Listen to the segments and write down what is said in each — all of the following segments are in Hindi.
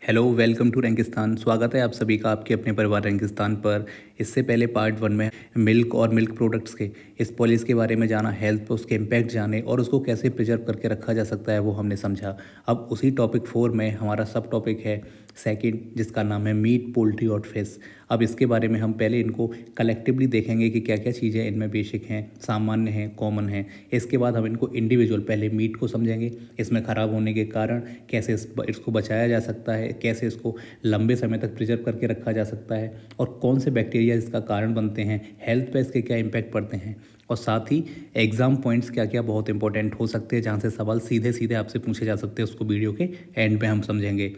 Hello, welcome to रेंगिस्तान। स्वागत है आप सभी का आपके अपने परिवार रेंगिस्तान पर। इससे पहले पार्ट 1 में मिल्क और मिल्क प्रोडक्ट्स के इस पॉलिसी के बारे में जाना, हेल्थ पे उसके इम्पैक्ट जाने और उसको कैसे प्रिजर्व करके रखा जा सकता है वो हमने समझा। अब उसी टॉपिक 4 में हमारा सब टॉपिक है सेकंड, जिसका नाम है मीट, पोल्ट्री और फिश। अब इसके बारे में हम पहले इनको कलेक्टिवली देखेंगे कि क्या क्या चीज़ें इनमें बेसिक हैं, सामान्य हैं, कॉमन हैं। इसके बाद हम इनको इंडिविजुअल पहले मीट को समझेंगे, इसमें ख़राब होने के कारण, कैसे इसको बचाया जा सकता है, कैसे इसको लंबे समय तक प्रिजर्व करके रखा जा सकता है और कौन से बैक्टीरिया इसका कारण बनते हैं, हेल्थ पे इसके क्या इम्पैक्ट पड़ते हैं और साथ ही एग्जाम पॉइंट्स क्या क्या बहुत इंपॉर्टेंट हो सकते हैं जहाँ से सवाल सीधे सीधे आपसे पूछे जा सकते हैं, उसको वीडियो के एंड में हम समझेंगे।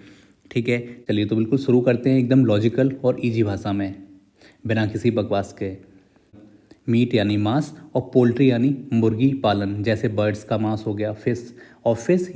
ठीक है, चलिए तो बिल्कुल शुरू करते हैं एकदम लॉजिकल और इजी भाषा में, बिना किसी बकवास के। मीट यानी मांस और पोल्ट्री यानी मुर्गी पालन, जैसे बर्ड्स का मांस हो गया, फिश और फिश,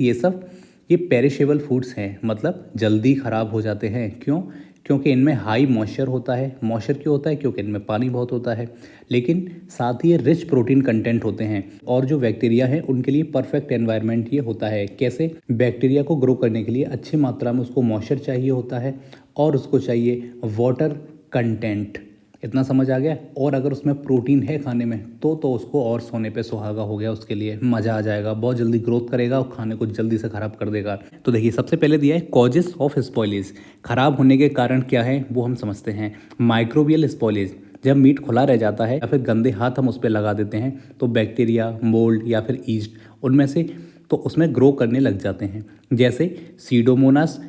ये पेरिशेबल फूड्स हैं, मतलब जल्दी ख़राब हो जाते हैं। क्यों? क्योंकि इनमें हाई मॉइस्चर होता है। मॉइस्चर क्यों होता है? क्योंकि इनमें पानी बहुत होता है, लेकिन साथ ही ये रिच प्रोटीन कंटेंट होते हैं और जो बैक्टीरिया हैं उनके लिए परफेक्ट एनवायरनमेंट ये होता है। कैसे? बैक्टीरिया को ग्रो करने के लिए अच्छी मात्रा में उसको मॉइस्चर चाहिए होता है और उसको चाहिए वाटर कंटेंट। इतना समझ आ गया? और अगर उसमें प्रोटीन है खाने में तो उसको और सोने पे सुहागा हो गया, उसके लिए मज़ा आ जाएगा, बहुत जल्दी ग्रोथ करेगा और खाने को जल्दी से ख़राब कर देगा। तो देखिए, सबसे पहले दिया है कॉजेस ऑफ स्पॉइलेज। ख़राब होने के कारण क्या है वो हम समझते हैं। माइक्रोबियल स्पॉइलेज, जब मीट खुला रह जाता है या फिर गंदे हाथ हम उस पर लगा देते हैं तो बैक्टीरिया, मोल्ड या फिर ईस्ट उनमें से तो उसमें ग्रो करने लग जाते हैं, जैसे सीडोमोनास,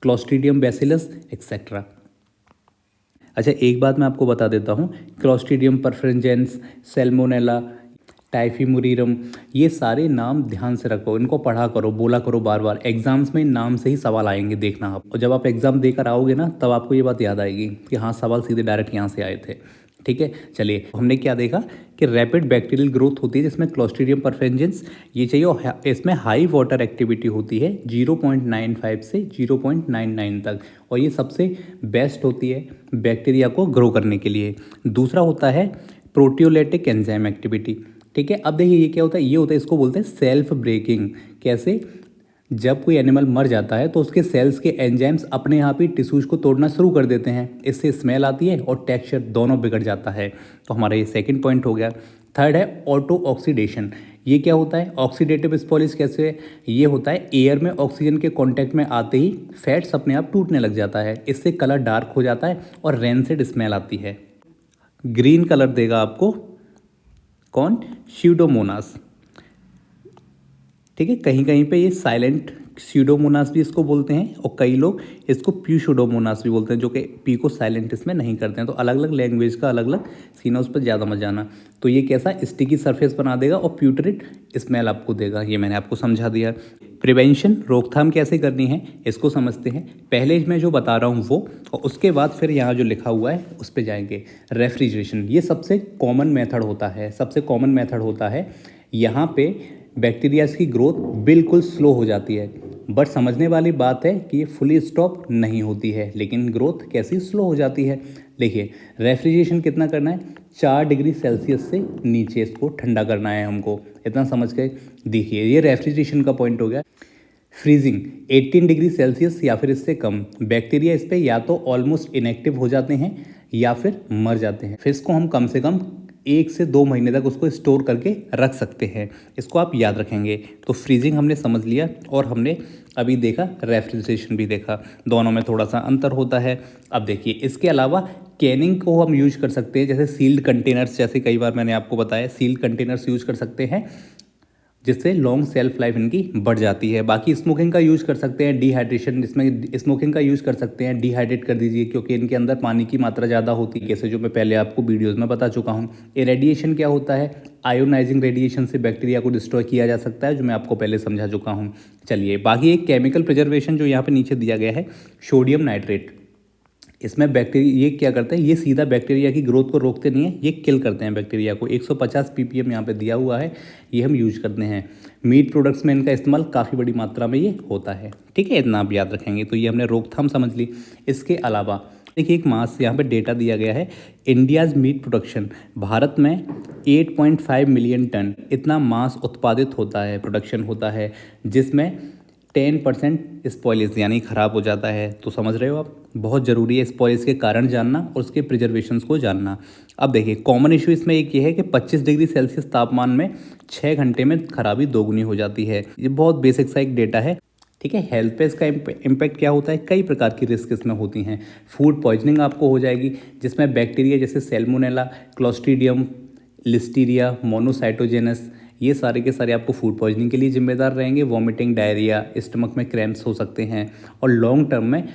क्लोस्ट्रीडियम बैसिलस एक्सेट्रा। अच्छा, एक बात मैं आपको बता देता हूँ, क्लोस्ट्रीडियम परफरेंजेंस, सैल्मोनेला, टाइफीमुरीरम, ये सारे नाम ध्यान से रखो, इनको पढ़ा करो, बोला करो बार बार। एग्जाम्स में इन नाम से ही सवाल आएंगे, देखना आप। और जब आप एग्जाम देकर आओगे ना तब आपको ये बात याद आएगी कि हाँ, सवाल सीधे डायरेक्ट यहाँ से आए थे। ठीक है, चलिए हमने क्या देखा कि रैपिड बैक्टीरियल ग्रोथ होती है जिसमें क्लोस्ट्रीडियम परफेंजेंस ये चाहिए और इसमें हाई वाटर एक्टिविटी होती है 0.95 से 0.99 तक, और ये सबसे बेस्ट होती है बैक्टीरिया को ग्रो करने के लिए। दूसरा होता है प्रोटियोलाइटिक एंजाइम एक्टिविटी। ठीक है, अब देखिए ये क्या होता है, ये होता है, इसको बोलते हैं सेल्फ ब्रेकिंग। कैसे? जब कोई एनिमल मर जाता है तो उसके सेल्स के एंजाइम्स अपने आप ही टिश्यूज को तोड़ना शुरू कर देते हैं, इससे स्मेल आती है और टेक्सचर दोनों बिगड़ जाता है। तो हमारा ये सेकंड पॉइंट हो गया। थर्ड है ऑटो ऑक्सीडेशन। ये क्या होता है? ऑक्सीडेटिव स्पॉइलेज कैसे है? ये होता है एयर में ऑक्सीजन के कांटेक्ट में आते ही फैट्स अपने आप टूटने लग जाता है, इससे कलर डार्क हो जाता है और रेंसिड स्मेल आती है। ग्रीन कलर देगा आपको कौन? स्यूडोमोनास। ठीक है, कहीं कहीं पे ये साइलेंट स्यूडोमोनास भी इसको बोलते हैं और कई लोग इसको प्यूशोडोमोनास भी बोलते हैं, जो कि पी को साइलेंट इसमें नहीं करते हैं। तो अलग अलग लैंग्वेज का अलग अलग सीन है, उस पर ज़्यादा मत जाना। तो ये कैसा स्टिकी सरफेस बना देगा और प्यूटरिड स्मेल आपको देगा, ये मैंने आपको समझा दिया। प्रिवेंशन, रोकथाम कैसे करनी है इसको समझते हैं। पहले मैं जो बता रहा हूँ वो, और उसके बाद फिर यहाँ जो लिखा हुआ है उस पर जाएंगे। रेफ्रिजरेशन, ये सबसे कॉमन मेथड होता है, सबसे कॉमन मेथड होता है। यहाँ पे बैक्टीरियाज की ग्रोथ बिल्कुल स्लो हो जाती है, बट समझने वाली बात है कि ये फुली स्टॉप नहीं होती है, लेकिन ग्रोथ कैसी स्लो हो जाती है। देखिए, रेफ्रिजरेशन कितना करना है? 4 डिग्री सेल्सियस से नीचे इसको ठंडा करना है हमको, इतना समझ के। देखिए, ये रेफ्रिजरेशन का पॉइंट हो गया। फ्रीजिंग, 18 डिग्री सेल्सियस या फिर इससे कम, बैक्टीरिया इस पर या तो ऑलमोस्ट इनएक्टिव हो जाते हैं या फिर मर जाते हैं। फिर इसको हम कम से कम 1 से 2 महीने तक उसको स्टोर करके रख सकते हैं, इसको आप याद रखेंगे। तो फ्रीजिंग हमने समझ लिया और हमने अभी देखा रेफ्रिजरेशन भी देखा, दोनों में थोड़ा सा अंतर होता है। अब देखिए, इसके अलावा कैनिंग को हम यूज कर सकते हैं, जैसे सील्ड कंटेनर्स, जैसे कई बार मैंने आपको बताया सील्ड कंटेनर्स यूज कर सकते हैं, जिससे लॉन्ग सेल्फ लाइफ इनकी बढ़ जाती है। बाकी स्मोकिंग का यूज़ कर सकते हैं, डिहाइड्रेशन, जिसमें स्मोकिंग का यूज़ कर सकते हैं, डिहाइड्रेट कर दीजिए क्योंकि इनके अंदर पानी की मात्रा ज़्यादा होती है, जैसे जो मैं पहले आपको वीडियोस में बता चुका हूँ। इरेडिएशन क्या होता है? आयोनाइजिंग रेडिएशन से बैक्टीरिया को डिस्ट्रॉय किया जा सकता है, जो मैं आपको पहले समझा चुका हूँ। चलिए, बाकी एक केमिकल प्रिजर्वेशन जो यहाँ पर नीचे दिया गया है, सोडियम नाइट्रेट। इसमें बैक्टीरिया ये क्या करते हैं, ये सीधा बैक्टीरिया की ग्रोथ को रोकते नहीं है, ये किल करते हैं बैक्टीरिया को। 150 ppm यहाँ पे दिया हुआ है, ये हम यूज करते हैं। मीट प्रोडक्ट्स में इनका इस्तेमाल काफ़ी बड़ी मात्रा में ये होता है। ठीक है, इतना आप याद रखेंगे। तो ये हमने रोकथाम समझ ली। इसके अलावा देखिए, एक मास यहाँ पे डेटा दिया गया है, इंडियाज़ मीट प्रोडक्शन। भारत में 8.5 मिलियन टन इतना मांस उत्पादित होता है, प्रोडक्शन होता है, जिसमें 10% स्पॉइलेज यानी ख़राब हो जाता है। तो समझ रहे हो आप, बहुत ज़रूरी है स्पॉइलेज के कारण जानना और उसके प्रिजर्वेशंस को जानना। अब देखिए कॉमन इशू इसमें एक ये है कि 25 डिग्री सेल्सियस तापमान में 6 घंटे में खराबी दोगुनी हो जाती है। ये बहुत बेसिक सा एक डेटा है, ठीक है। हेल्थ पे इसका इम्पैक्ट क्या होता है, कई प्रकार की रिस्क इसमें होती हैं। फूड पॉइजनिंग आपको हो जाएगी, जिसमें बैक्टीरिया जैसे सैल्मोनेला, क्लोस्ट्रीडियम, लिस्टीरिया, मोनोसाइटोजेनस, ये सारे के सारे आपको फूड पॉइजनिंग के लिए जिम्मेदार रहेंगे। वॉमिटिंग, डायरिया, स्टमक में क्रैम्प्स हो सकते हैं और लॉन्ग टर्म में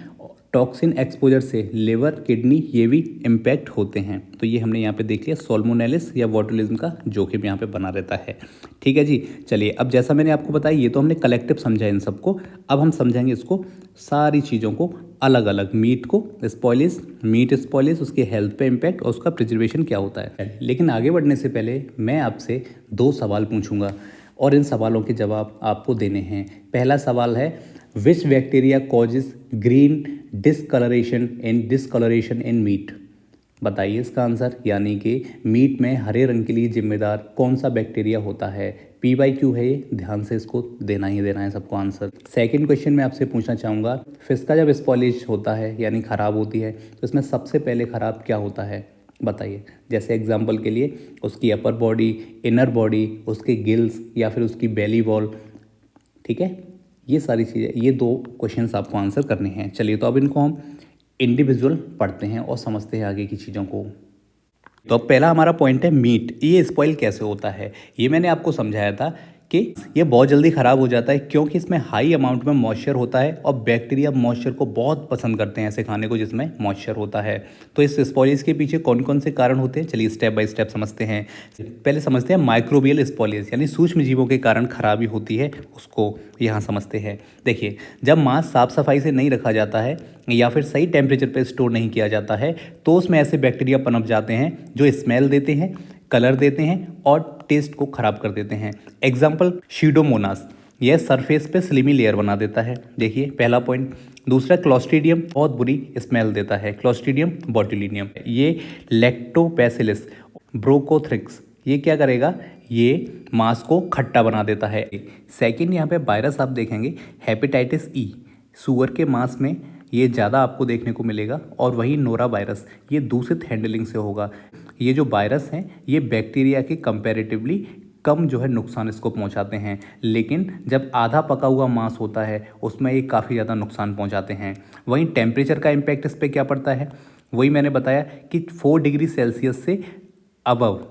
टॉक्सिन एक्सपोजर से लिवर, किडनी, ये भी इम्पैक्ट होते हैं। तो ये हमने यहाँ पे देख लिया सॉल्मोनेलिस या बॉटुलिज्म का जोखिम यहाँ पे बना रहता है, ठीक है जी। चलिए अब जैसा मैंने आपको बताया ये तो हमने कलेक्टिव समझा इन सबको, अब हम समझेंगे इसको सारी चीज़ों को अलग अलग। मीट को स्पॉइलिस, मीट स्पॉइलिस, उसके हेल्थ पे इम्पैक्ट और उसका प्रिजर्वेशन क्या होता है। लेकिन आगे बढ़ने से पहले मैं आपसे 2 सवाल पूछूंगा और इन सवालों के जवाब आपको देने हैं। पहला सवाल है, which bacteria causes green discoloration in meat. बताइए इसका आंसर, यानी कि मीट में हरे रंग के लिए जिम्मेदार कौन सा बैक्टीरिया होता है। PYQ है ये, ध्यान से इसको देना ही देना है सबको आंसर। सेकंड क्वेश्चन मैं आपसे पूछना चाहूँगा, फिश का जब स्पॉइलेज होता है यानी ख़राब होती है तो इसमें सबसे पहले ख़राब क्या होता है बताइए। जैसे एग्जांपल के लिए उसकी अपर बॉडी, इनर बॉडी, उसके गिल्स या फिर उसकी बेली वॉल, ठीक है। ये सारी चीज़ें, ये 2 क्वेश्चंस आपको आंसर करने हैं। चलिए तो अब इनको हम इंडिविजुअल पढ़ते हैं और समझते हैं आगे की चीज़ों को। तो अब पहला हमारा पॉइंट है मीट, ये स्पॉइल कैसे होता है। ये मैंने आपको समझाया था कि ये बहुत जल्दी ख़राब हो जाता है क्योंकि इसमें हाई अमाउंट में मॉइस्चर होता है और बैक्टीरिया मॉइस्चर को बहुत पसंद करते हैं ऐसे खाने को जिसमें मॉइस्चर होता है। तो इस स्पॉइलेज के पीछे कौन कौन से कारण होते हैं, चलिए स्टेप बाय स्टेप समझते हैं। पहले समझते हैं माइक्रोबियल स्पॉइलेज, यानी सूक्ष्म जीवों के कारण खराबी होती है, उसको यहाँ समझते हैं। देखिए जब मांस साफ सफाई से नहीं रखा जाता है या फिर सही टेम्परेचर पर स्टोर नहीं किया जाता है तो उसमें ऐसे बैक्टीरिया पनप जाते हैं जो स्मेल देते हैं, कलर देते हैं और टेस्ट को खराब कर देते हैं। एग्जाम्पल शीडोमोनास, यह सरफेस पे स्लिमी लेयर बना देता है, देखिए पहला पॉइंट। दूसरा क्लोस्ट्रीडियम, बहुत बुरी स्मेल देता है, क्लोस्ट्रीडियम बोटुलिनियम। ये लैक्टोबैसिलस ब्रोकोथ्रिक्स, ये क्या करेगा, ये मांस को खट्टा बना देता है। सेकंड यहाँ पे वायरस आप देखेंगे हेपेटाइटिस ई, सुअर के मांस में ये ज़्यादा आपको देखने को मिलेगा। और वही नोरा वायरस, ये दूषित हैंडलिंग से होगा। ये जो वायरस हैं ये बैक्टीरिया के कंपैरेटिवली कम जो है नुकसान इसको पहुंचाते हैं, लेकिन जब आधा पका हुआ मांस होता है उसमें ये काफ़ी ज़्यादा नुकसान पहुंचाते हैं। वहीं टेम्परेचर का इम्पैक्ट इस पर क्या पड़ता है, वही मैंने बताया कि 4 डिग्री सेल्सियस से अबव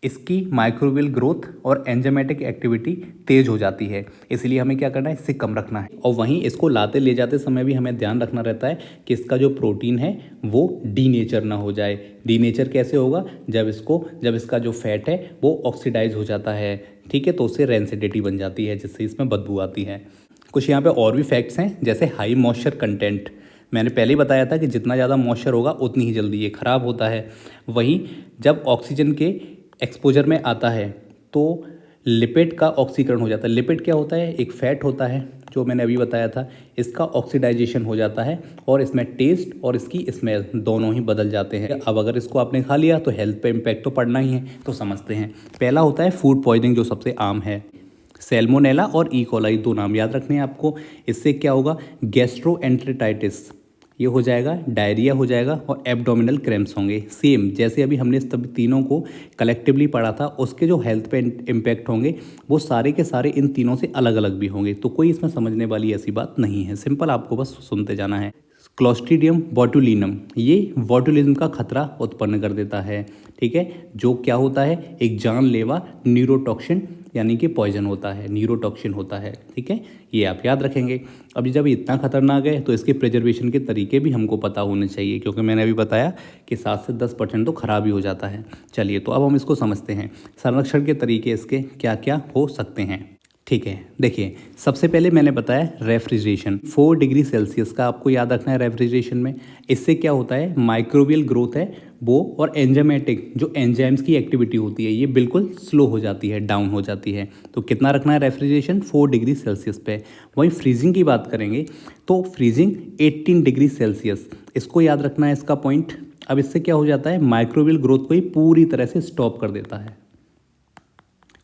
इसकी माइक्रोबियल ग्रोथ और एंजाइमेटिक एक्टिविटी तेज हो जाती है, इसलिए हमें क्या करना है, इससे कम रखना है। और वहीं इसको लाते ले जाते समय भी हमें ध्यान रखना रहता है कि इसका जो प्रोटीन है वो डीनेचर ना हो जाए। डीनेचर कैसे होगा, जब इसका जो फैट है वो ऑक्सीडाइज हो जाता है, ठीक है, तो उससे रेंसिडिटी बन जाती है जिससे इसमें बदबू आती है। कुछ यहाँ पे और भी फैक्ट्स हैं, जैसे हाई मॉइस्चर कंटेंट। मैंने पहले ही बताया था कि जितना ज़्यादा मॉइस्चर होगा उतनी ही जल्दी ये ख़राब होता है। वहीं जब ऑक्सीजन के एक्सपोजर में आता है तो लिपिड का ऑक्सीकरण हो जाता है। लिपिड क्या होता है, एक फैट होता है जो मैंने अभी बताया था, इसका ऑक्सीडाइजेशन हो जाता है और इसमें टेस्ट और इसकी स्मेल दोनों ही बदल जाते हैं। अब अगर इसको आपने खा लिया तो हेल्थ पे इम्पैक्ट तो पड़ना ही है। तो समझते हैं, पहला होता है फूड पॉइजनिंग जो सबसे आम है, सैल्मोनेला और ई कोलाई, 2 नाम याद रखने हैं आपको। इससे क्या होगा, गैस्ट्रोएंटेराइटिस ये हो जाएगा, डायरिया हो जाएगा और एब्डोमिनल क्रैम्प्स होंगे। सेम जैसे अभी हमने तब तीनों को कलेक्टिवली पढ़ा था, उसके जो हेल्थ पे इम्पैक्ट होंगे वो सारे के सारे इन तीनों से अलग अलग भी होंगे। तो कोई इसमें समझने वाली ऐसी बात नहीं है, सिंपल आपको बस सुनते जाना है। क्लोस्ट्रीडियम बोटुलिनम, ये बोटुलिज्म का खतरा उत्पन्न कर देता है, ठीक है, जो क्या होता है, एक जानलेवा न्यूरोटॉक्सिन यानी कि पॉइजन होता है, न्यूरोटॉक्सिन होता है, ठीक है, ये आप याद रखेंगे। अभी जब इतना खतरनाक है तो इसके प्रिजर्वेशन के तरीके भी हमको पता होने चाहिए, क्योंकि मैंने अभी बताया कि 7 से 10% तो खराब ही हो जाता है। चलिए तो अब हम इसको समझते हैं, संरक्षण के तरीके इसके क्या क्या हो सकते हैं, ठीक है। देखिए सबसे पहले मैंने बताया रेफ्रिजरेशन, 4 डिग्री सेल्सियस का आपको याद रखना है रेफ्रिजरेशन में। इससे क्या होता है, माइक्रोबियल ग्रोथ है वो और एंजाइमेटिक जो एंजाइम्स की एक्टिविटी होती है ये बिल्कुल स्लो हो जाती है, डाउन हो जाती है। तो कितना रखना है रेफ्रिजरेशन, 4 डिग्री सेल्सियस पे। वहीं फ्रीजिंग की बात करेंगे तो फ्रीजिंग 18 डिग्री सेल्सियस, इसको याद रखना है इसका पॉइंट। अब इससे क्या हो जाता है, माइक्रोबियल ग्रोथ को ही पूरी तरह से स्टॉप कर देता है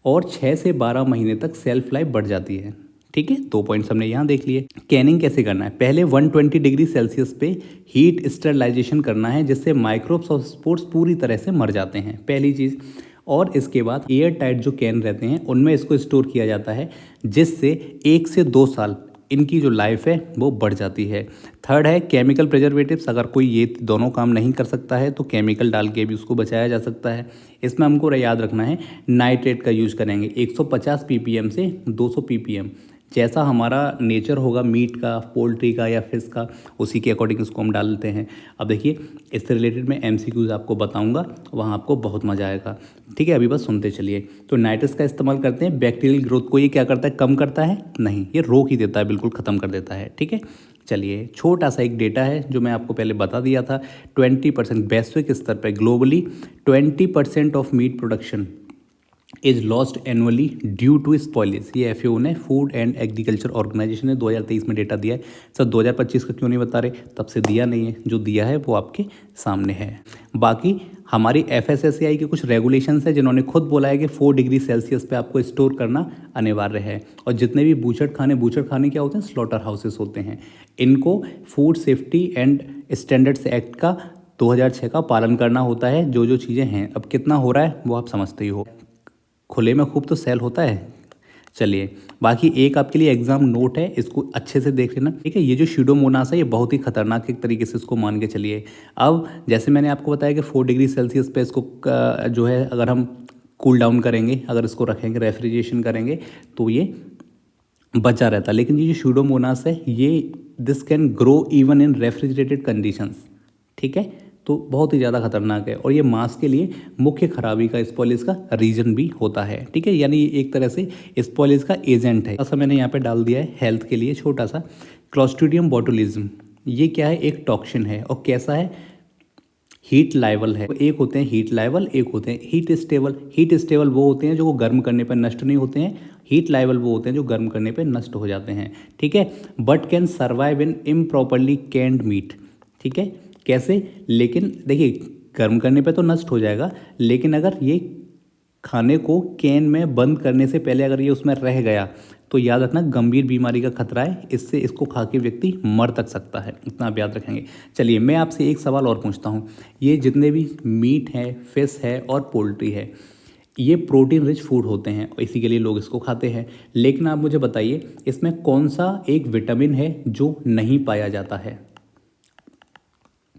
और 6 से 12 महीने तक सेल्फ लाइफ बढ़ जाती है, ठीक है, 2 पॉइंट्स हमने यहाँ देख लिए। कैनिंग कैसे करना है, पहले 120 डिग्री सेल्सियस पे हीट स्टरलाइजेशन करना है, जिससे माइक्रोब्स और स्पोर्स पूरी तरह से मर जाते हैं, पहली चीज़। और इसके बाद एयर टाइट जो कैन रहते हैं उनमें इसको स्टोर किया जाता है, जिससे 1 से 2 साल इनकी जो लाइफ है वो बढ़ जाती है। थर्ड है केमिकल प्रिजर्वेटिव्स, अगर कोई ये दोनों काम नहीं कर सकता है तो केमिकल डाल के भी उसको बचाया जा सकता है। इसमें हमको याद रखना है नाइट्रेट का यूज करेंगे 150 ppm से 200 ppm, जैसा हमारा नेचर होगा मीट का, पोल्ट्री का या फिश का, उसी के अकॉर्डिंग इसको हम डालते हैं। अब देखिए इससे रिलेटेड मैं MCQs आपको बताऊंगा, वहाँ आपको बहुत मज़ा आएगा। ठीक है, अभी बस सुनते चलिए। तो नाइट्रस का इस्तेमाल करते हैं बैक्टीरियल ग्रोथ को। ये क्या करता है, कम करता है नहीं, ये रोक ही देता है, बिल्कुल ख़त्म कर देता है। ठीक है, चलिए छोटा सा एक डेटा है जो मैं आपको पहले बता दिया था। 20% वैश्विक स्तर पर globally 20% of meat production is lost annually due to spoilage. ये FAO ने, फूड एंड एग्रीकल्चर ऑर्गेनाइजेशन ने 2023 में डेटा दिया है। सर 2025 का क्यों नहीं बता रहे, तब से दिया नहीं है, जो दिया है वो आपके सामने है। बाकी हमारी FSSAI के कुछ रेगुलेशंस है जिन्होंने खुद बोला है कि 4 डिग्री सेल्सियस पे आपको स्टोर करना अनिवार्य है। और जितने भी बूचड़ खाने क्या होते हैं, स्लॉटर हाउसेस होते हैं, इनको food safety and standards act का 2006 का पालन करना होता है। जो जो चीज़ें हैं, अब कितना हो रहा है वो आप समझते ही हो, खुले में खूब तो सेल होता है। चलिए बाकी एक आपके लिए एग्जाम नोट है, इसको अच्छे से देख लेना। ठीक है, ये जो स्यूडोमोनास है ये बहुत ही खतरनाक एक तरीके से इसको मान के चलिए। अब जैसे मैंने आपको बताया कि 4 डिग्री सेल्सियस पे इसको जो है अगर हम कूल डाउन करेंगे, अगर इसको रखेंगे, रेफ्रिजरेशन करेंगे, तो ये बचा रहता है। लेकिन ये जो स्यूडोमोनास है ये this can grow even in refrigerated conditions. ठीक है, तो बहुत ही ज़्यादा खतरनाक है और ये मांस के लिए मुख्य खराबी का, स्पॉइलेज का रीजन भी होता है। ठीक है, यानी ये एक तरह से स्पॉइलेज का एजेंट है। ऐसा मैंने यहाँ पे डाल दिया है हेल्थ के लिए छोटा सा। क्लोस्ट्रीडियम बोटुलिज्म, ये क्या है, एक टॉक्सिन है और कैसा है, हीट लाइवल है। एक होते हैं हीट लाइवल, एक होते हैं हीट स्टेबल। हीट स्टेबल वो होते हैं जो गर्म करने पर नष्ट नहीं होते हैं, हीट लाइवल वो होते हैं जो गर्म करने पर नष्ट हो जाते हैं। ठीक है, but can survive in improperly canned meat. ठीक है, कैसे, लेकिन देखिए गर्म करने पे तो नष्ट हो जाएगा, लेकिन अगर ये खाने को कैन में बंद करने से पहले अगर ये उसमें रह गया तो याद रखना गंभीर बीमारी का खतरा है, इससे इसको खा के व्यक्ति मर तक सकता है, इतना आप याद रखेंगे। चलिए मैं आपसे एक सवाल और पूछता हूँ, ये जितने भी मीट है, फिश है और पोल्ट्री है, ये प्रोटीन रिच फूड होते हैं और इसी के लिए लोग इसको खाते हैं। लेकिन आप मुझे बताइए इसमें कौन सा एक विटामिन है जो नहीं पाया जाता है।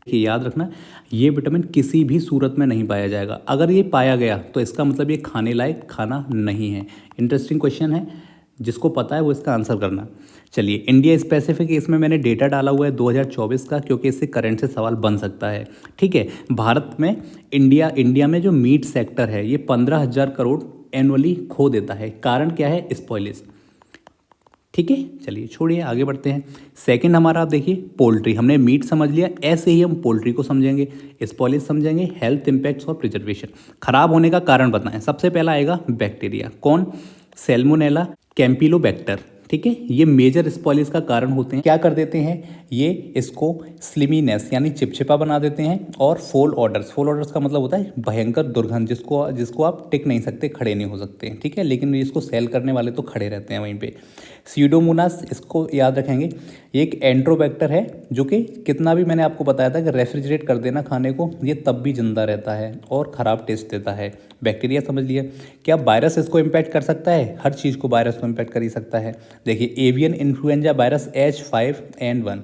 याद रखना ये विटामिन किसी भी सूरत में नहीं पाया जाएगा, अगर ये पाया गया तो इसका मतलब ये खाने लायक खाना नहीं है। इंटरेस्टिंग क्वेश्चन है, जिसको पता है वो इसका आंसर करना। चलिए इंडिया स्पेसिफिक इसमें मैंने डेटा डाला हुआ है 2024 का, क्योंकि इससे करंट से सवाल बन सकता है। ठीक है, भारत में इंडिया में जो मीट सेक्टर है ये 15,000 करोड़ एनुअली खो देता है। कारण क्या है, स्पॉइलेज। ठीक है, चलिए छोड़िए आगे बढ़ते हैं। सेकंड हमारा आप देखिए पोल्ट्री, हमने मीट समझ लिया, ऐसे ही हम पोल्ट्री को समझेंगे, स्पॉइलेज समझेंगे, हेल्थ इंपैक्ट्स और प्रिजर्वेशन। खराब होने का कारण बताएं। सबसे पहला आएगा बैक्टीरिया, कौन, सैल्मोनेला, कैंपिलोबैक्टर। ठीक है, ये मेजर स्पॉइलेज का कारण होते हैं। क्या कर देते हैं, ये इसको स्लिमीनेस यानी चिपचिपा बना देते हैं, और फोल ऑर्डर्स का मतलब होता है भयंकर दुर्गंध, जिसको आप टिक नहीं सकते, खड़े नहीं हो सकते। ठीक है, लेकिन इसको सेल करने वाले तो खड़े रहते हैं वहीं पे। स्यूडोमोनास, इसको याद रखेंगे, ये एक एंट्रोबैक्टर है जो कि कितना भी मैंने आपको बताया था कि रेफ्रिजरेट कर देना खाने को, ये तब भी जिंदा रहता है और ख़राब टेस्ट देता है। बैक्टीरिया समझ लिया। क्या वायरस इसको इम्पैक्ट कर सकता है, हर चीज़ को वायरस को इम्पैक्ट कर ही सकता है। देखिए एवियन इन्फ्लुएंजा वायरस H5N1,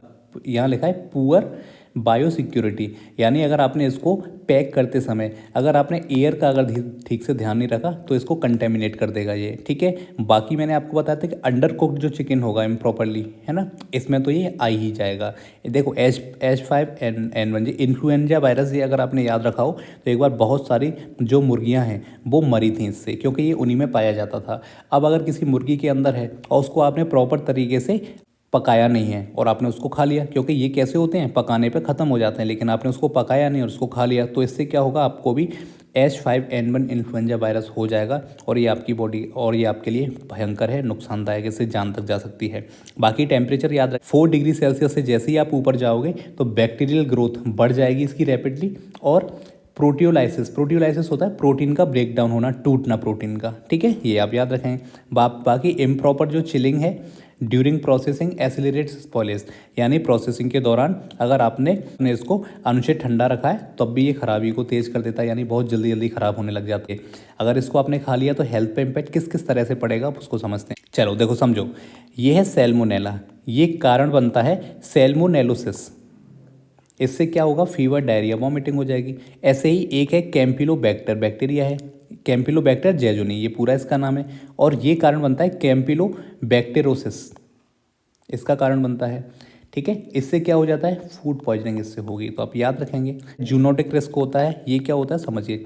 यहाँ लिखा है पुअर बायोसिक्योरिटी, यानी अगर आपने इसको पैक करते समय अगर आपने एयर का अगर ठीक से ध्यान नहीं रखा तो इसको कंटेमिनेट कर देगा ये। ठीक है, बाकी मैंने आपको बताया था कि अंडर कुक्ड जो चिकन होगा इम्प्रॉपरली, है ना, इसमें तो ये आ ही जाएगा। देखो H5N1 ये इन्फ्लुएंजा वायरस, ये अगर आपने याद रखा हो तो एक बार बहुत सारी जो मुर्गियाँ हैं वो मरी थी इससे, क्योंकि ये उन्हीं में पाया जाता था। अब अगर किसी मुर्गी के अंदर है और उसको आपने प्रॉपर तरीके से पकाया नहीं है और आपने उसको खा लिया, क्योंकि ये कैसे होते हैं, पकाने पे ख़त्म हो जाते हैं, लेकिन आपने उसको पकाया नहीं और उसको खा लिया, तो इससे क्या होगा, आपको भी H5N1 इन्फ्लुएंजा वायरस हो जाएगा और ये आपकी बॉडी और ये आपके लिए भयंकर है, नुकसानदायक, इससे जान तक जा सकती है। बाकी टेम्परेचर याद रखें, 4 डिग्री सेल्सियस से जैसे ही आप ऊपर जाओगे तो बैक्टीरियल ग्रोथ बढ़ जाएगी इसकी रैपिडली, और प्रोटियोलाइसिस, प्रोटियोलाइसिस होता है प्रोटीन का ब्रेकडाउन होना, टूटना प्रोटीन का, ठीक है, ये आप याद रखें। बाकी इम्प्रॉपर जो चिलिंग है ड्यूरिंग प्रोसेसिंग एसिलेटेड स्पॉइलेज, यानी प्रोसेसिंग के दौरान अगर आपने इसको अनुचित ठंडा रखा है तब भी ये खराबी को तेज़ कर देता है, यानी बहुत जल्दी जल्दी ख़राब होने लग जाती है। अगर इसको आपने खा लिया तो हेल्थ पे इम्पैक्ट किस किस तरह से पड़ेगा आप उसको समझते हैं। चलो देखो समझो, ये है सैल्मोनेला, ये कारण बनता है सैल्मोनेलोसिस। इससे क्या होगा, फीवर, डायरिया, वॉमिटिंग हो जाएगी। ऐसे ही एक है कैम्पिलोबैक्टर, बैक्टीरिया है कैम्पिलोबैक्टर जेजुनी, ये पूरा इसका नाम है, और ये कारण बनता है कैम्पिलोबैक्टेरोसिस, इसका कारण बनता है, ठीक है। इससे क्या हो जाता है, फूड पॉइजनिंग इससे होगी, तो आप याद रखेंगे। जूनोटिक रिस्क होता है, ये क्या होता है समझिए,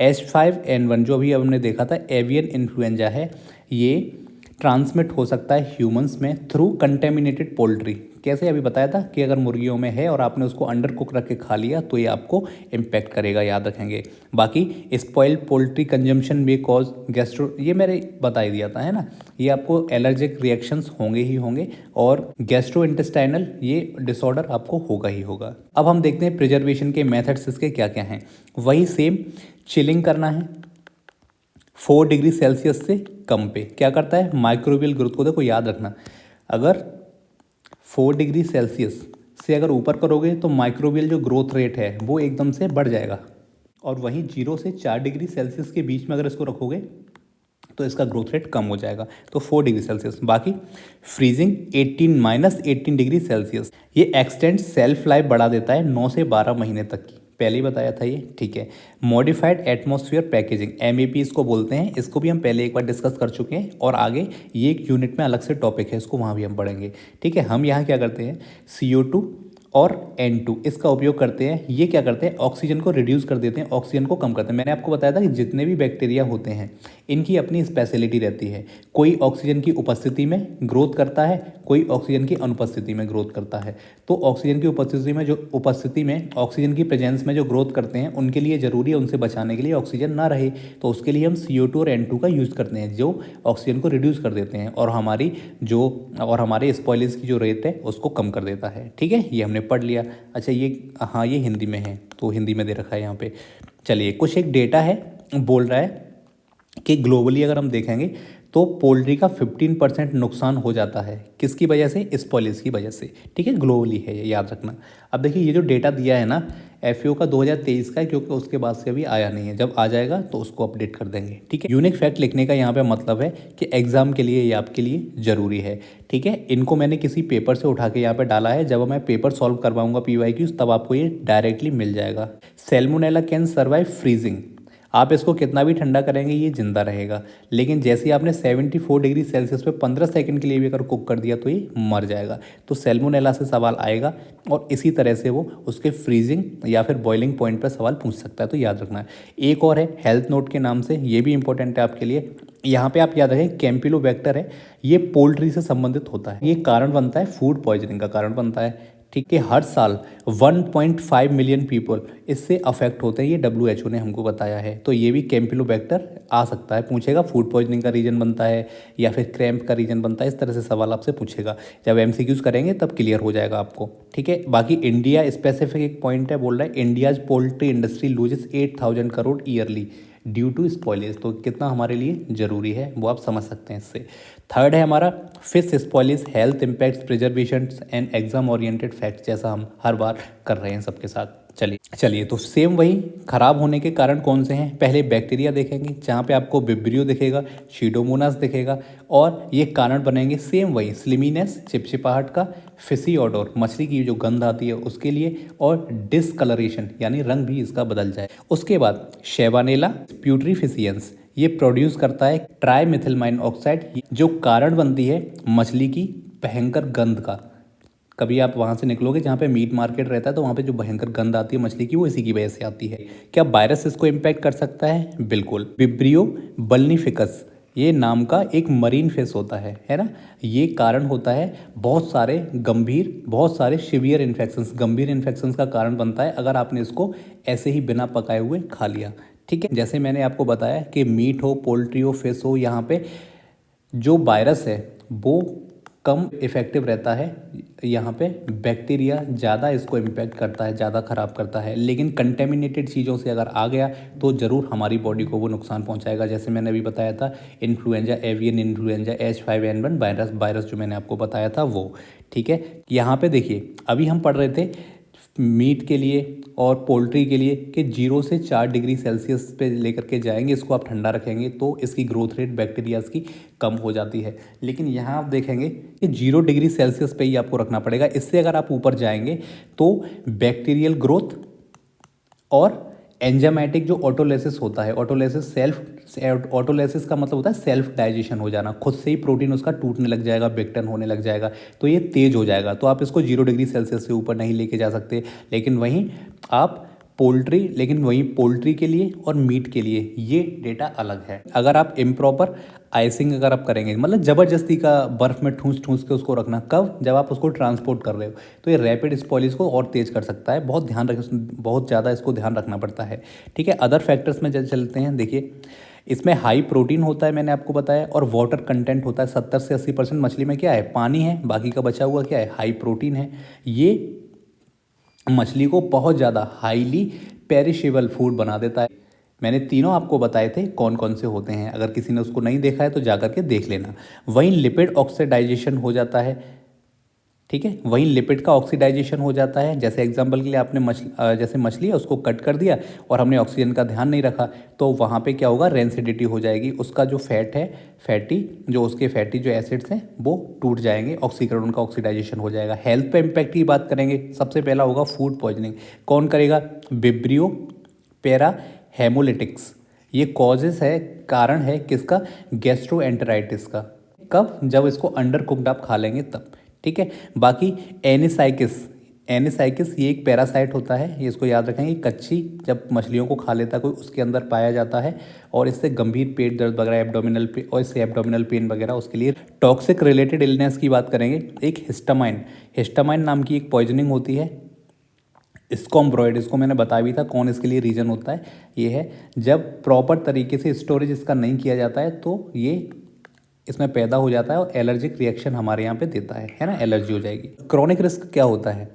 H5N1 जो अभी हमने देखा था एवियन इन्फ्लुएंजा है, ये ट्रांसमिट हो सकता है ह्यूमंस में थ्रू कंटेमिनेटेड पोल्ट्री। कैसे, अभी बताया था कि अगर मुर्गियों में है और आपने उसको अंडर कुक रख के खा लिया तो ये आपको इम्पैक्ट करेगा, याद रखेंगे। बाकी स्पॉइल्ड पोल्ट्री कंजम्पशन में कॉज गैस्ट्रो, ये मैंने बता ही दिया था, है ना, ये आपको एलर्जिक रिएक्शंस होंगे ही होंगे, और गैस्ट्रो इंटेस्टाइनल ये डिसऑर्डर आपको होगा ही होगा। अब हम देखते हैं प्रिजर्वेशन के मेथड्स इसके क्या क्या हैं। वही सेम, चिलिंग करना है 4 डिग्री सेल्सियस से कम पे, क्या करता है, माइक्रोबियल ग्रोथ को, देखो याद रखना, अगर 4 डिग्री सेल्सियस से अगर ऊपर करोगे तो माइक्रोबियल जो ग्रोथ रेट है वो एकदम से बढ़ जाएगा, और वहीं 0 से 4 डिग्री सेल्सियस के बीच में अगर इसको रखोगे तो इसका ग्रोथ रेट कम हो जाएगा, तो 4 डिग्री सेल्सियस। बाकी फ्रीजिंग 18 डिग्री सेल्सियस, ये एक्सटेंड सेल्फ लाइफ बढ़ा देता है 9 से 12 महीने तक की, पहले ही बताया था ये, ठीक है। मॉडिफाइड एटमॉस्फेयर पैकेजिंग, एमएपी इसको बोलते हैं, इसको भी हम पहले एक बार डिस्कस कर चुके हैं, और आगे ये एक यूनिट में अलग से टॉपिक है, इसको वहाँ भी हम पढ़ेंगे, ठीक है। हम यहाँ क्या करते हैं, CO2 और N2 इसका उपयोग करते हैं। ये क्या करते हैं, ऑक्सीजन को रिड्यूस कर देते हैं, ऑक्सीजन को कम करते हैं। मैंने आपको बताया था कि जितने भी बैक्टीरिया होते हैं इनकी अपनी स्पेशलिटी रहती है, कोई ऑक्सीजन की उपस्थिति में ग्रोथ करता है, कोई ऑक्सीजन की अनुपस्थिति में ग्रोथ करता है। तो ऑक्सीजन की उपस्थिति में ऑक्सीजन की प्रेजेंस में जो ग्रोथ करते हैं उनके लिए ज़रूरी है उनसे बचाने के लिए ऑक्सीजन ना रहे, तो उसके लिए हम CO2 और N2 का यूज़ करते हैं जो ऑक्सीजन को रिड्यूस कर देते हैं और हमारे स्पॉइलेज की जो रेट है उसको कम कर देता है, ठीक है। ये हमने पढ़ लिया। अच्छा ये, हाँ ये हिंदी में है तो हिंदी में दे रखा है यहाँ पे। चलिए कुछ एक डेटा है, बोल रहा है कि ग्लोबली अगर हम देखेंगे तो पोल्ट्री का 15% नुकसान हो जाता है, किसकी वजह से, स्पॉइलेज की वजह से, ठीक है, ग्लोबली है ये, याद रखना। अब देखिए ये जो डेटा दिया है ना FAO का 2023 का है, क्योंकि उसके बाद से अभी आया नहीं है, जब आ जाएगा तो उसको अपडेट कर देंगे, ठीक है। यूनिक फैक्ट लिखने का यहाँ पे मतलब है कि एग्जाम के लिए ये आपके लिए ज़रूरी है, ठीक है। इनको मैंने किसी पेपर से उठा के यहाँ पे डाला है, जब मैं पेपर सॉल्व करवाऊंगा PYQs तब आपको ये डायरेक्टली मिल जाएगा। सैल्मोनेला कैन सर्वाइव फ्रीजिंग, आप इसको कितना भी ठंडा करेंगे ये जिंदा रहेगा, लेकिन जैसे ही आपने 74 डिग्री सेल्सियस पे 15 सेकंड के लिए भी अगर कुक कर दिया तो ये मर जाएगा। तो सैल्मोनेला से सवाल आएगा और इसी तरह से वो उसके फ्रीजिंग या फिर बॉइलिंग पॉइंट पर सवाल पूछ सकता है, तो याद रखना है। एक और है हेल्थ नोट के नाम से, ये भी इंपॉर्टेंट है आपके लिए, यहाँ पे आप याद रखें कैम्पिलोबैक्टर है, ये पोल्ट्री से संबंधित होता है, ये कारण बनता है, फूड पॉइजनिंग का कारण बनता है, ठीक है। हर साल 1.5 मिलियन पीपल इससे अफेक्ट होते हैं, ये WHO ने हमको बताया है। तो ये भी कैम्पिलोबैक्टर आ सकता है, पूछेगा फूड पॉइजनिंग का रीजन बनता है या फिर क्रैम्प का रीजन बनता है, इस तरह से सवाल आपसे पूछेगा। जब MCQs करेंगे तब क्लियर हो जाएगा आपको, ठीक है। बाकी इंडिया स्पेसिफिक एक पॉइंट है, बोल रहा है India's poultry industry loses 8,000 crore yearly due to spoilage, तो कितना हमारे लिए ज़रूरी है वो आप समझ सकते हैं इससे। थर्ड है हमारा fish spoilage health impacts preservation and exam oriented facts, जैसा हम हर बार कर रहे हैं सबके साथ। चलिए तो सेम वही खराब होने के कारण कौन से हैं, पहले बैक्टीरिया देखेंगे जहाँ पे आपको विब्रियो दिखेगा, सीडोमोनास दिखेगा, और ये कारण बनेंगे सेम वही स्लिमीनेस चिपचिपाहट का, फिशी ऑडोर मछली की जो गंध आती है उसके लिए, और डिसकलरेशन यानी रंग भी इसका बदल जाए। उसके बाद शेवानेला प्यूट्रीफिशियंस, ये प्रोड्यूस करता है ट्राईमिथिलमाइन ऑक्साइड, जो कारण बनती है मछली की भयंकर गंध का। कभी आप वहाँ से निकलोगे जहाँ पे मीट मार्केट रहता है तो वहाँ पे जो भयंकर गंध आती है मछली की वो इसी की वजह से आती है। क्या वायरस इसको इम्पैक्ट कर सकता है, बिल्कुल। विब्रियो बल्निफिकस ये नाम का एक मरीन फिश होता है ना, ये कारण होता है बहुत सारे सिवियर इन्फेक्शंस, गंभीर इन्फेक्शंस का कारण बनता है अगर आपने इसको ऐसे ही बिना पकाए हुए खा लिया, ठीक है। जैसे मैंने आपको बताया कि मीट हो, पोल्ट्री हो, फिश हो, यहाँ पे जो वायरस है वो कम इफ़ेक्टिव रहता है। यहाँ पे बैक्टीरिया ज़्यादा इसको इम्पैक्ट करता है, ज़्यादा ख़राब करता है, लेकिन कंटेमिनेटेड चीज़ों से अगर आ गया तो ज़रूर हमारी बॉडी को वो नुकसान पहुँचाएगा। जैसे मैंने अभी बताया था influenza, avian influenza H5N1 virus जो मैंने आपको बताया था वो, ठीक है। यहाँ पे देखिए अभी हम पढ़ रहे थे मीट के लिए और पोल्ट्री के लिए कि 0 से 4 डिग्री सेल्सियस पे लेकर के जाएंगे, इसको आप ठंडा रखेंगे तो इसकी ग्रोथ रेट बैक्टीरियाज की कम हो जाती है। लेकिन यहाँ आप देखेंगे कि 0 डिग्री सेल्सियस पे ही आपको रखना पड़ेगा। इससे अगर आप ऊपर जाएंगे तो बैक्टीरियल ग्रोथ और एंजाइमेटिक जो ऑटोलाइसिस होता है, ऑटोलाइसिस का मतलब होता है सेल्फ डाइजेशन हो जाना, खुद से ही प्रोटीन उसका टूटने लग जाएगा, बिक्टन होने लग जाएगा, तो ये तेज हो जाएगा। तो आप इसको 0 डिग्री सेल्सियस से ऊपर नहीं लेके जा सकते। लेकिन वहीं पोल्ट्री के लिए और मीट के लिए ये डेटा अलग है। अगर आप इम्प्रॉपर आइसिंग अगर आप करेंगे, मतलब ज़बरदस्ती का बर्फ़ में ठूस ठूस के उसको रखना, कब? जब आप उसको ट्रांसपोर्ट कर रहे हो, तो ये रैपिड स्पॉइलेज को और तेज़ कर सकता है। बहुत ज़्यादा इसको ध्यान रखना पड़ता है, ठीक है। अदर फैक्टर्स में चलते हैं। देखिए इसमें हाई प्रोटीन होता है, मैंने आपको बताया, और वाटर कंटेंट होता है। 70 से 80% मछली में क्या है? पानी है, बाकी का बचा हुआ क्या है? हाई प्रोटीन है। ये मछली को बहुत ज़्यादा हाईली पेरिशेबल फूड बना देता है। मैंने तीनों आपको बताए थे कौन कौन से होते हैं, अगर किसी ने उसको नहीं देखा है तो जा करके देख लेना। वहीं लिपिड ऑक्सीडाइजेशन हो जाता है, ठीक है। वहीं लिपिड का ऑक्सीडाइजेशन हो जाता है। जैसे एग्जांपल के लिए आपने जैसे मछली है उसको कट कर दिया और हमने ऑक्सीजन का ध्यान नहीं रखा, तो वहाँ पे क्या होगा? रेंसिडिटी हो जाएगी। उसका जो फैट है, फैटी जो एसिड्स हैं वो टूट जाएंगे, ऑक्सीकरण का ऑक्सीडाइजेशन हो जाएगा। हेल्थ पे इम्पैक्ट की बात करेंगे, सबसे पहला होगा फूड पॉइजनिंग। कौन करेगा? Vibrio parahaemolyticus. ये कॉजेस है, कारण है किसका? गैस्ट्रोएंटेराइटिस का। कब? जब इसको अंडर कुक्ड आप खा लेंगे तब, ठीक है। बाकी एनिसाइकिस ये एक पैरासाइट होता है, ये इसको याद रखेंगे। कच्ची जब मछलियों को खा लेता कोई, उसके अंदर पाया जाता है और इससे गंभीर पेट दर्द वगैरह, एब्डोमिनल पेन, और इससे एब्डोमिनल पेन वगैरह उसके लिए। टॉक्सिक रिलेटेड इलनेस की बात करेंगे, एक हिस्टामाइन नाम की एक पॉइजनिंग होती है। स्कॉम्ब्रॉइड, इसको मैंने बताया भी था कौन इसके लिए रीजन होता है। ये है जब प्रॉपर तरीके से स्टोरेज इसका नहीं किया जाता है तो ये इसमें पैदा हो जाता है और एलर्जिक रिएक्शन हमारे यहाँ पे देता है ना, एलर्जी हो जाएगी। क्रॉनिक रिस्क क्या होता है?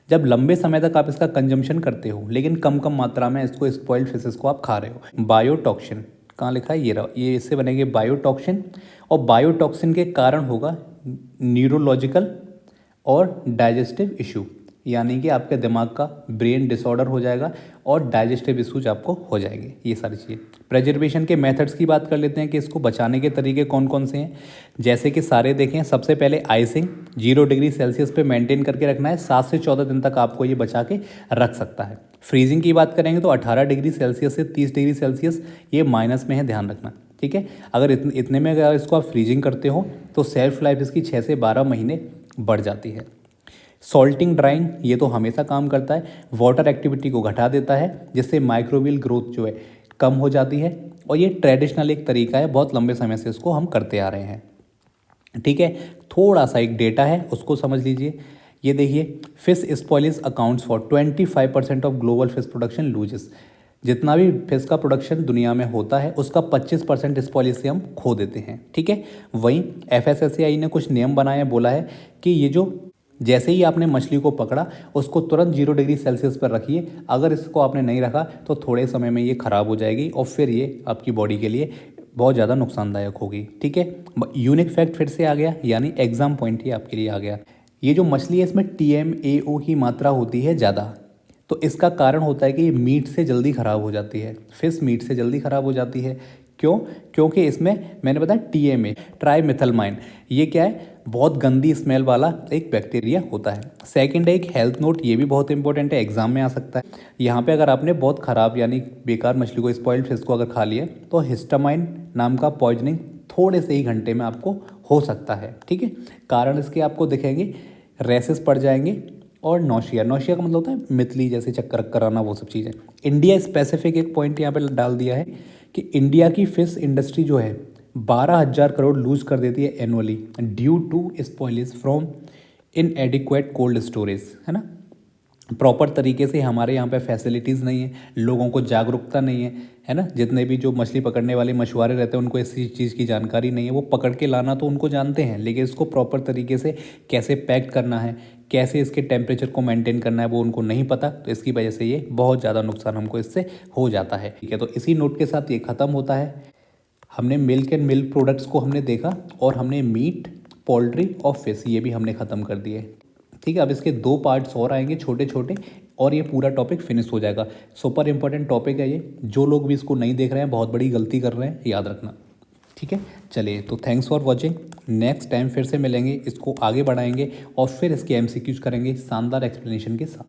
जब लंबे समय तक आप इसका कंजम्पशन करते हो लेकिन कम कम मात्रा में इसको, स्पॉइल्ड फिशेस को आप खा रहे हो। बायोटॉक्सिन कहाँ लिखा है? ये रहा, ये इससे बनेंगे बायोटॉक्सिन। और बायोटॉक्सिन के कारण होगा न्यूरोलॉजिकल और डाइजेस्टिव इशू, यानी कि आपके दिमाग का ब्रेन डिसऑर्डर हो जाएगा और डाइजेस्टिव इशूज आपको हो जाएंगे, ये सारी चीज़ें। प्रिजर्वेशन के मेथड्स की बात कर लेते हैं कि इसको बचाने के तरीके कौन कौन से हैं। जैसे कि सारे देखें, सबसे पहले आइसिंग 0 डिग्री सेल्सियस पे मेंटेन करके रखना है। 7 से 14 दिन तक आपको ये बचा के रख सकता है। फ्रीजिंग की बात करेंगे तो 18 डिग्री सेल्सियस से 30 डिग्री सेल्सियस, ये माइनस में है, ध्यान रखना, ठीक है। अगर इतने में अगर इसको आप फ्रीजिंग करते हो तो सेल्फ लाइफ इसकी 6 से 12 महीने बढ़ जाती है। सॉल्टिंग ड्राइंग, ये तो हमेशा काम करता है। वाटर एक्टिविटी को घटा देता है जिससे माइक्रोबियल ग्रोथ जो है कम हो जाती है, और ये ट्रेडिशनल एक तरीका है, बहुत लंबे समय से इसको हम करते आ रहे हैं, ठीक है। थोड़ा सा एक डेटा है उसको समझ लीजिए। ये देखिए, fish spoilage accounts for 25% of global fish production loses. जितना भी फिश का प्रोडक्शन दुनिया में होता है उसका 25% स्पॉइलेज से हम खो देते हैं, ठीक है। वहीं FSSAI ने कुछ नियम बनाए, बोला है कि ये जो जैसे ही आपने मछली को पकड़ा उसको तुरंत 0 डिग्री सेल्सियस पर रखिए। अगर इसको आपने नहीं रखा तो थोड़े समय में ये ख़राब हो जाएगी और फिर ये आपकी बॉडी के लिए बहुत ज़्यादा नुकसानदायक होगी, ठीक है। यूनिक फैक्ट फिर से आ गया, यानी एग्जाम पॉइंट ही आपके लिए आ गया। ये जो मछली है इसमें TMAO की मात्रा होती है ज़्यादा, तो इसका कारण होता है कि ये मीट से जल्दी ख़राब हो जाती है। फिश मीट से जल्दी ख़राब हो जाती है, क्यों? क्योंकि इसमें मैंने बताया TMA, ट्राईमेथिलमाइन, ये क्या है? बहुत गंदी स्मेल वाला एक बैक्टीरिया होता है। सेकंड है एक हेल्थ नोट, ये भी बहुत इंपॉर्टेंट है, एग्जाम में आ सकता है। यहाँ पे अगर आपने बहुत ख़राब यानी बेकार मछली को, स्पॉइल्ड फिश को अगर खा लिया तो हिस्टामाइन नाम का पॉइजनिंग थोड़े से ही घंटे में आपको हो सकता है, ठीक है। कारण इसके आपको दिखेंगे, रेसेस पड़ जाएंगे और नौशिया का मतलब होता है मितली जैसे चक्कर वक्कर आना, वो सब चीज़ें। इंडिया स्पेसिफिक एक पॉइंट यहाँ पे डाल दिया है कि इंडिया की फिश इंडस्ट्री जो है 12,000 करोड़ लूज कर देती है annually due to spoilage from inadequate cold storage, है ना। प्रॉपर तरीके से हमारे यहाँ पे फैसिलिटीज़ नहीं है, लोगों को जागरूकता नहीं है ना। जितने भी जो मछली पकड़ने वाले मछुआरे रहते हैं उनको इसी चीज़ की जानकारी नहीं है। वो पकड़ के लाना तो उनको जानते हैं, लेकिन इसको प्रॉपर तरीके से कैसे पैक करना है, कैसे इसके टेम्परेचर को मेंटेन करना है, वो उनको नहीं पता। तो इसकी वजह से ये बहुत ज़्यादा नुकसान हमको इससे हो जाता है। ठीक है, तो इसी नोट के साथ ये ख़त्म होता है। हमने मिल्क एंड मिल्क प्रोडक्ट्स को हमने देखा, और हमने मीट, पोल्ट्री और फिश ये भी हमने ख़त्म कर दिए। ठीक है, अब इसके 2 पार्ट्स और आएंगे छोटे छोटे, और ये पूरा टॉपिक फिनिश हो जाएगा। सुपर इंपॉर्टेंट टॉपिक है ये, जो लोग भी इसको नहीं देख रहे हैं बहुत बड़ी गलती कर रहे हैं, याद रखना। ठीक है, चलिए, तो thanks for watching. Next time फिर से मिलेंगे, इसको आगे बढ़ाएंगे और फिर इसके एमसीक्यूज करेंगे शानदार एक्सप्लेनेशन के साथ।